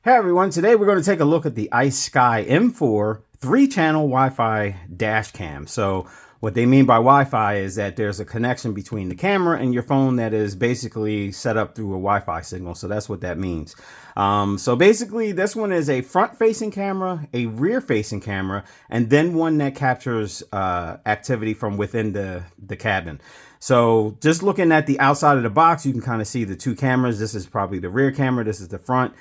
Hey everyone, today we're going to take a look at the Icesky M4 3-channel Wi-Fi dash cam. So what they mean by Wi-Fi is that there's a connection between the camera and your phone that is basically set up through a Wi-Fi signal. So that's what that means. So basically this one is a front-facing camera, a rear-facing camera, and then one that captures activity from within the cabin. So just looking at the outside of the box, you can kind of see the two cameras. This is probably the rear camera. This is the front.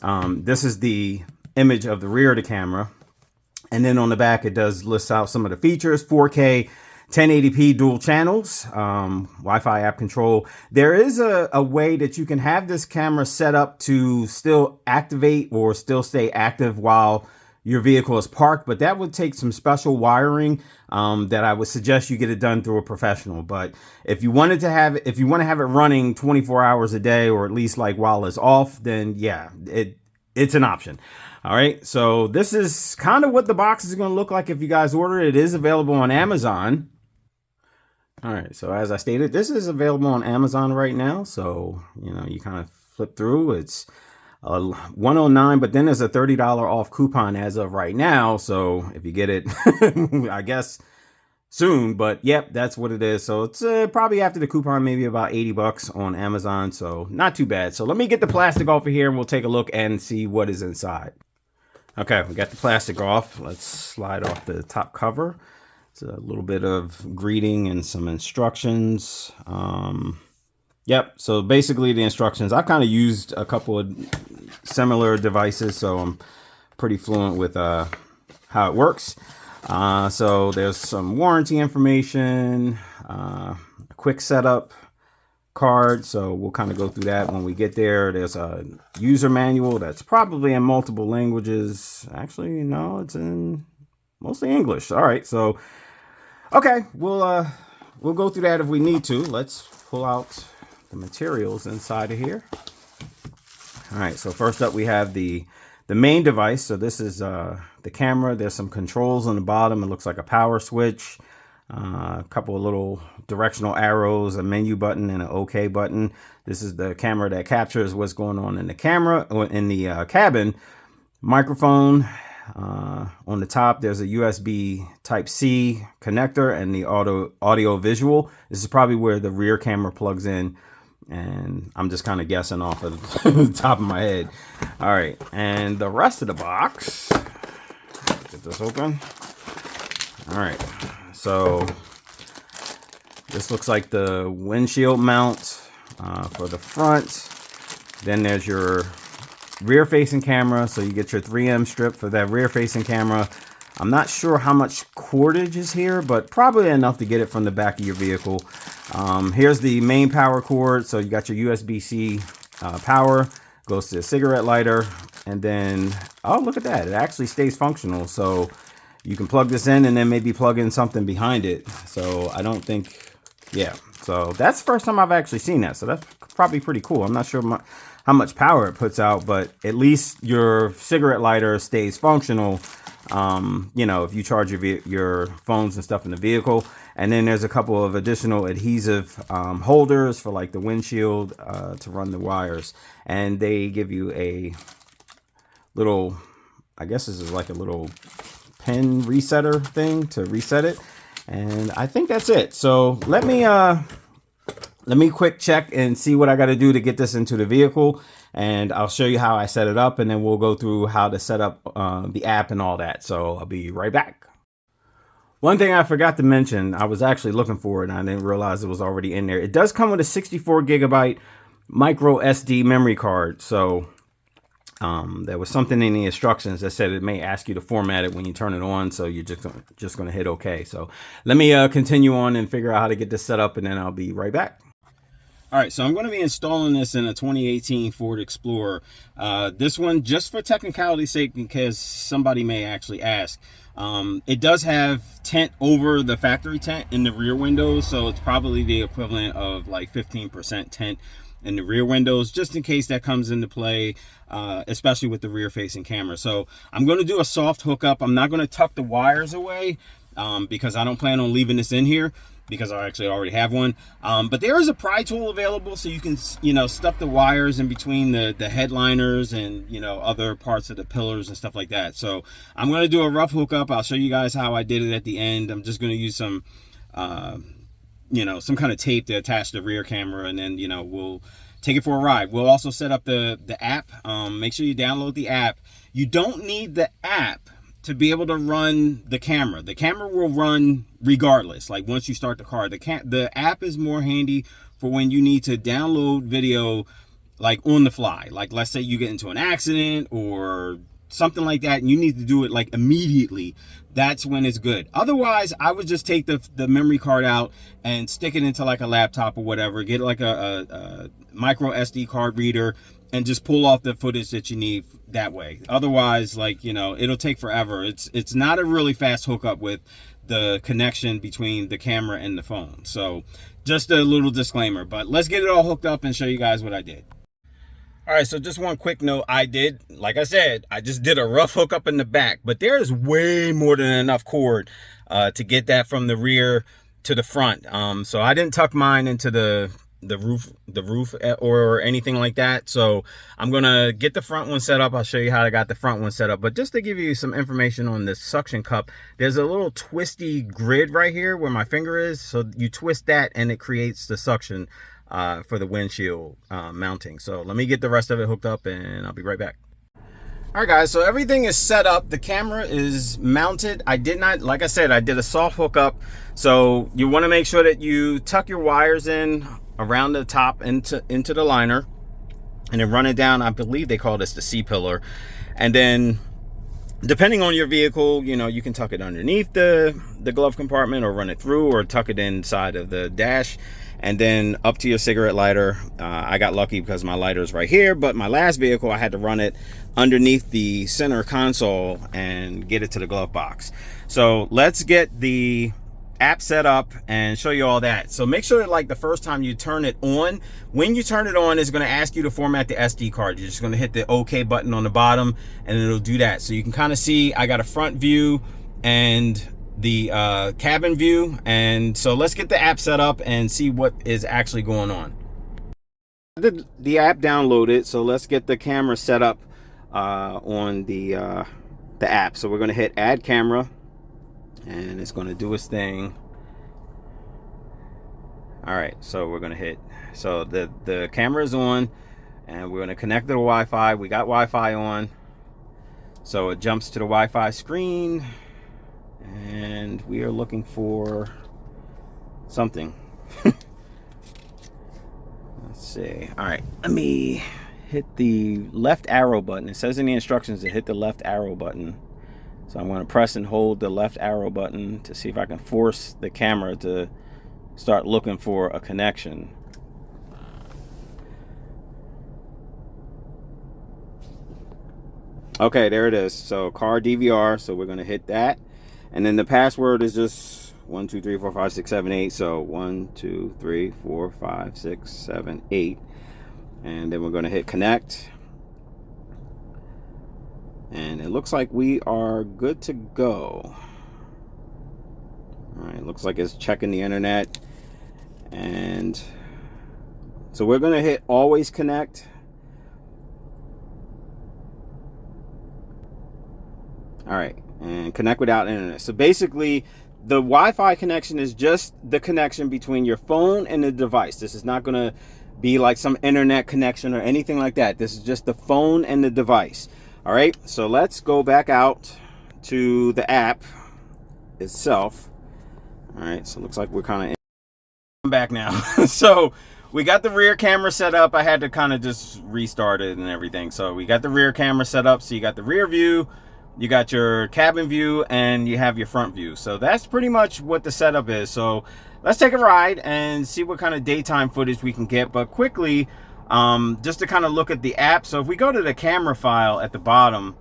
This is the image of the rear of the camera. And then on the back, it does list out some of the features: 4K, 1080p dual channels, Wi-Fi app control. There is a way that you can have this camera set up to still activate or still stay active while your vehicle is parked, but that would take some special wiring that I would suggest you get it done through a professional. But if you wanted to have, if you want to have it running 24 hours a day, or at least like while it's off, then yeah, it's an option. All right, so this is kind of what the box is going to look like if you guys order it. It is available on Amazon. All right, so as I stated, this is available on Amazon right now. So, you know, you kind of flip through. It's 109, but then there's a $30 off coupon as of right now. So if you get it, I guess soon, but yep, that's what it is. So it's probably after the coupon, maybe about 80 bucks on Amazon. So not too bad. So let me get the plastic off of here and we'll take a look and see what is inside. Okay, we got the plastic off. Let's slide off the top cover. It's a little bit of greeting and some instructions. Yep, so basically the instructions. I've kind of used a couple of similar devices, so I'm pretty fluent with how it works. So there's some warranty information, a quick setup card, so we'll kind of go through that when we get there. There's a user manual that's probably in multiple languages. Actually, no, it's in mostly English. All right, so okay, we'll go through that if we need to. Let's pull out the materials inside of here. All right, so first up we have the main device. So this is the camera. There's some controls on the bottom. It looks like a power switch, a couple of little directional arrows, a menu button, and an OK button. This is the camera that captures what's going on in the camera, or in the cabin. Microphone. On the top, there's a USB Type-C connector and the audio visual. This is probably where the rear camera plugs in, and I'm just kind of guessing off of the top of my head. All right, and the rest of the box, get this open. All right, so this looks like the windshield mount for the front. Then there's your rear facing camera, so you get your 3M strip for that rear facing camera. I'm not sure how much cordage is here, but probably enough to get it from the back of your vehicle. Here's the main power cord. So you got your USB-C power, goes to a cigarette lighter, and then, oh, look at that. It actually stays functional. So you can plug this in and then maybe plug in something behind it. So I don't think, yeah. So that's the first time I've actually seen that. So that's probably pretty cool. I'm not sure how much power it puts out, but at least your cigarette lighter stays functional. You know, if you charge your phones and stuff in the vehicle. And then there's a couple of additional adhesive holders for like the windshield to run the wires. And they give you a little, I guess this is like a little pin resetter thing to reset it. And I think that's it. So let me quick check and see what I got to do to get this into the vehicle, and I'll show you how I set it up, and then we'll go through how to set up the app and all that. So I'll be right back. One thing I forgot to mention, I was actually looking for it and I didn't realize it was already in there. It does come with a 64 gigabyte micro SD memory card. So there was something in the instructions that said it may ask you to format it when you turn it on, so you're just going to hit OK. So let me continue on and figure out how to get this set up, and then I'll be right back. All right, so I'm going to be installing this in a 2018 Ford Explorer. This one, just for technicality's sake, because somebody may actually ask. It does have tint over the factory tint in the rear windows, so it's probably the equivalent of like 15% tint in the rear windows, just in case that comes into play, especially with the rear facing camera. So I'm going to do a soft hookup. I'm not going to tuck the wires away because I don't plan on leaving this in here. because I actually already have one. But there is a pry tool available, so you can, you know, stuff the wires in between the headliners and, you know, other parts of the pillars and stuff like that. So I'm going to do a rough hookup. I'll show you guys how I did it at the end. I'm just going to use some, you know, some kind of tape to attach the rear camera, and then, you know, we'll take it for a ride. We'll also set up the app. Make sure you download the app. You don't need the app to be able to run the camera. The camera will run regardless. Like once you start the car, the app is more handy for when you need to download video like on the fly. Like let's say you get into an accident or something like that and you need to do it like immediately. That's when it's good. Otherwise, I would just take the memory card out and stick it into like a laptop or whatever. Get like a micro SD card reader and just pull off the footage that you need that way. Otherwise, like, you know, it'll take forever. It's not a really fast hookup with the connection between the camera and the phone. So just a little disclaimer, but let's get it all hooked up and show you guys what I did. All right, so just one quick note. Like I said, I just did a rough hookup in the back, but there is way more than enough cord to get that from the rear to the front. So I didn't tuck mine into the roof or anything like that. So I'm gonna get the front one set up. I'll show you how I got the front one set up. But just to give you some information on this suction cup, there's a little twisty grid right here where my finger is. So you twist that and it creates the suction for the windshield mounting. So let me get the rest of it hooked up and I'll be right back. All right, guys, so everything is set up. The camera is mounted. Like I said, I did a soft hookup. So you want to make sure that you tuck your wires in around the top into the liner and then run it down. I believe they call this the C-pillar. And then depending on your vehicle, you know, you can tuck it underneath the glove compartment or run it through or tuck it inside of the dash and then up to your cigarette lighter. I got lucky because my lighter is right here, but my last vehicle, I had to run it underneath the center console and get it to the glove box. So let's get the app set up and show you all that. So make sure that like the first time you turn it on, when you turn it on, it's going to ask you to format the SD card. You're just going to hit the OK button on the bottom and it'll do that. So you can kind of see I got a front view and the cabin view. And so let's get the app set up and see what is actually going on. The app downloaded, so let's get the camera set up on the app. So we're going to hit add camera and it's going to do its thing. All right, so we're going to hit, so the camera is on and we're going to connect to the Wi-Fi. We got Wi-Fi on, so it jumps to the Wi-Fi screen and we are looking for something. Let's see. All right, let me hit the left arrow button. It says in the instructions to hit the left arrow button. So I'm going to press and hold the left arrow button to see if I can force the camera to start looking for a connection. Okay, there it is. So car DVR. So we're going to hit that. And then the password is just 1 2 3 4 5 6 7 8. So 1 2 3 4 5 6 7 8. And then we're going to hit connect. And it looks like we are good to go. All right, looks like it's checking the internet. And so we're going to hit always connect. All right, and connect without internet. So basically, the Wi-Fi connection is just the connection between your phone and the device. This is not going to be like some internet connection or anything like that. This is just the phone and the device. All right, so let's go back out to the app itself. All right, so it looks like we're kind of I'm back now. So we got the rear camera set up. I had to kind of just restart it and everything. So we got the rear camera set up. So you got the rear view, you got your cabin view, and you have your front view. So that's pretty much what the setup is. So let's take a ride and see what kind of daytime footage we can get. But quickly, just to kind of look at the app. So if we go to the camera file at the bottom,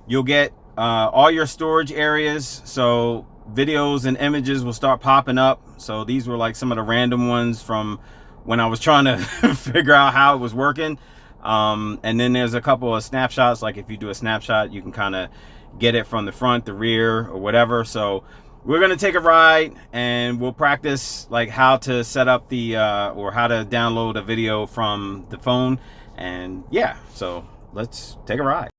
you'll get all your storage areas. So videos and images will start popping up. So these were like some of the random ones from when I was trying to figure out how it was working. And then there's a couple of snapshots. Like if you do a snapshot, you can kind of get it from the front, the rear, or whatever. So we're gonna take a ride and we'll practice like how to set up the or how to download a video from the phone. And yeah, so let's take a ride.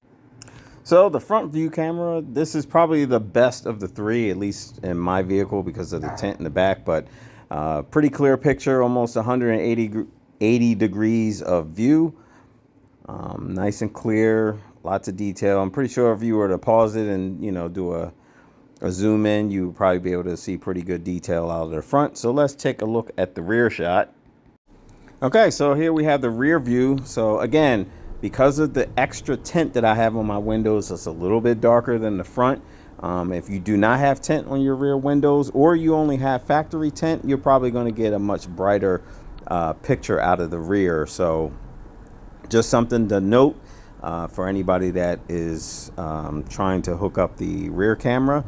So the front view camera, this is probably the best of the three, at least in my vehicle because of the tint in the back, but pretty clear picture, almost 180 degrees of view. Nice and clear, lots of detail. I'm pretty sure if you were to pause it and, you know, do a zoom in, you would probably be able to see pretty good detail out of the front. So let's take a look at the rear shot. Okay, so here we have the rear view. So again, because of the extra tint that I have on my windows, it's a little bit darker than the front. If you do not have tint on your rear windows, or you only have factory tint, you're probably going to get a much brighter picture out of the rear. So just something to note for anybody that is trying to hook up the rear camera.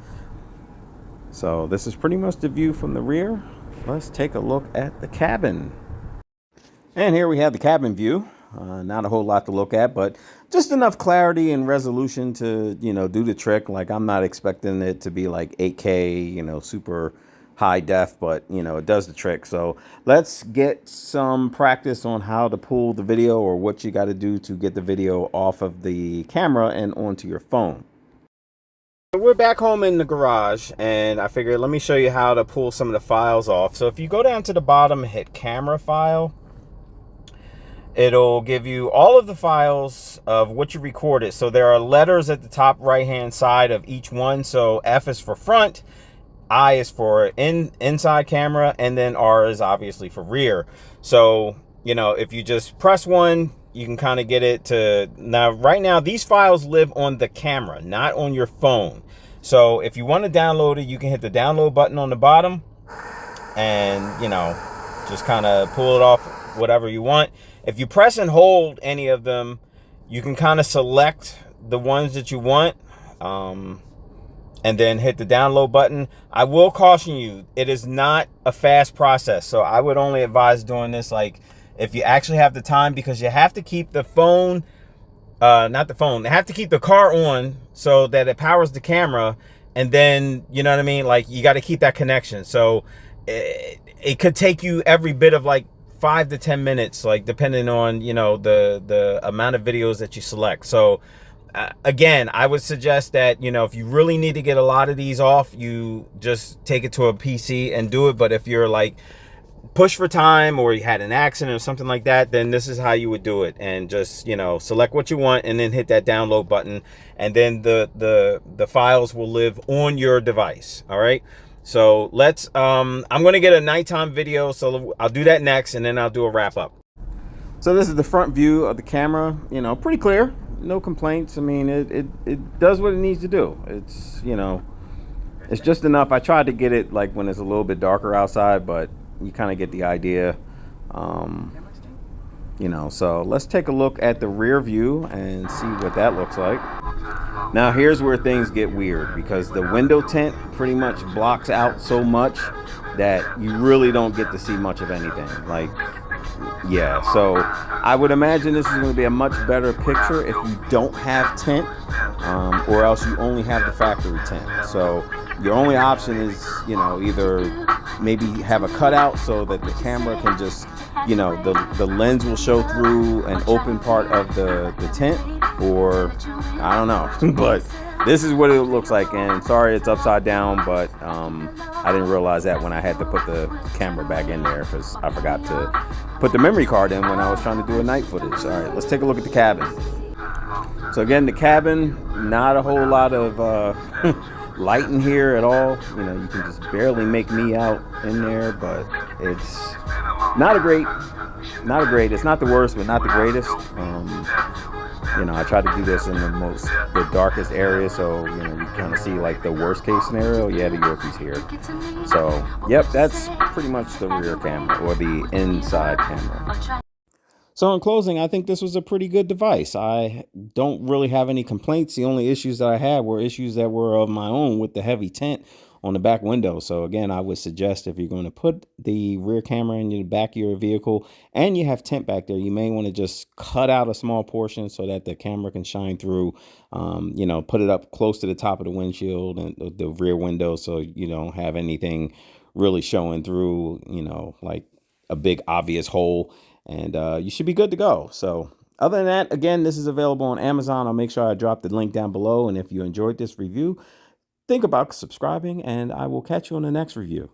So this is pretty much the view from the rear. Let's take a look at the cabin. And here we have the cabin view. Not a whole lot to look at, but just enough clarity and resolution to, you know, do the trick. Like, I'm not expecting it to be like 8K, you know, super high def, but, you know, it does the trick. So let's get some practice on how to pull the video, or what you got to do to get the video off of the camera and onto your phone. We're back home in the garage, and I figured let me show you how to pull some of the files off. So if you go down to the bottom and hit camera file, it'll give you all of the files of what you recorded. So there are letters at the top right hand side of each one. So F is for front, I is for inside camera, and then R is obviously for rear. So, you know, if you just press one, you can kind of get it to, now right now these files live on the camera, not on your phone. So if you want to download it, you can hit the download button on the bottom and, you know, just kind of pull it off whatever you want. If you press and hold any of them, you can kind of select the ones that you want, and then hit the download button. I will caution you, it is not a fast process. So I would only advise doing this like if you actually have the time, because you have to keep the phone, not the phone, they have to keep the car on so that it powers the camera. And then, you know what I mean? Like, you got to keep that connection. So it could take you every bit of like 5 to 10 minutes, like depending on, you know, the amount of videos that you select. So again, I would suggest that, you know, if you really need to get a lot of these off, you just take it to a PC and do it. But if you're like push for time, or you had an accident or something like that, then this is how you would do it. And just, you know, select what you want and then hit that download button, and then the files will live on your device. All right. So let's, I'm going to get a nighttime video. So I'll do that next, and then I'll do a wrap up. So this is the front view of the camera, you know, pretty clear, no complaints. I mean, it does what it needs to do. It's, you know, it's just enough. I tried to get it like when it's a little bit darker outside, but you kind of get the idea. You know, so let's take a look at the rear view and see what that looks like. Now here's where things get weird, because the window tint pretty much blocks out so much that you really don't get to see much of anything. Like, yeah, so I would imagine this is going to be a much better picture if you don't have tint, or else you only have the factory tint. So your only option is, you know, either maybe have a cutout so that the camera can just, you know, the lens will show through an open part of the tint, or I don't know. But this is what it looks like, and sorry it's upside down, but I didn't realize that when I had to put the camera back in there, because I forgot to put the memory card in when I was trying to do a night footage. All right, let's take a look at the cabin. So again, the cabin, not a whole lot of light in here at all. You know, you can just barely make me out in there, but it's not a great, it's not the worst, but not the greatest. You know, I tried to do this in the darkest area, so, you know, you kind of see like the worst case scenario. Yeah, the Yorkies here. So, yep, that's pretty much the rear camera, or the inside camera. So in closing, I think this was a pretty good device. I don't really have any complaints. The only issues that I had were issues that were of my own with the heavy tint on the back window. So again, I would suggest if you're going to put the rear camera in the back of your vehicle and you have tint back there, you may want to just cut out a small portion so that the camera can shine through. You know, put it up close to the top of the windshield and the rear window so you don't have anything really showing through, you know, like a big obvious hole, and you should be good to go. So other than that, again, this is available on Amazon. I'll make sure I drop the link down below. And if you enjoyed this review, think about subscribing, and I will catch you on the next review.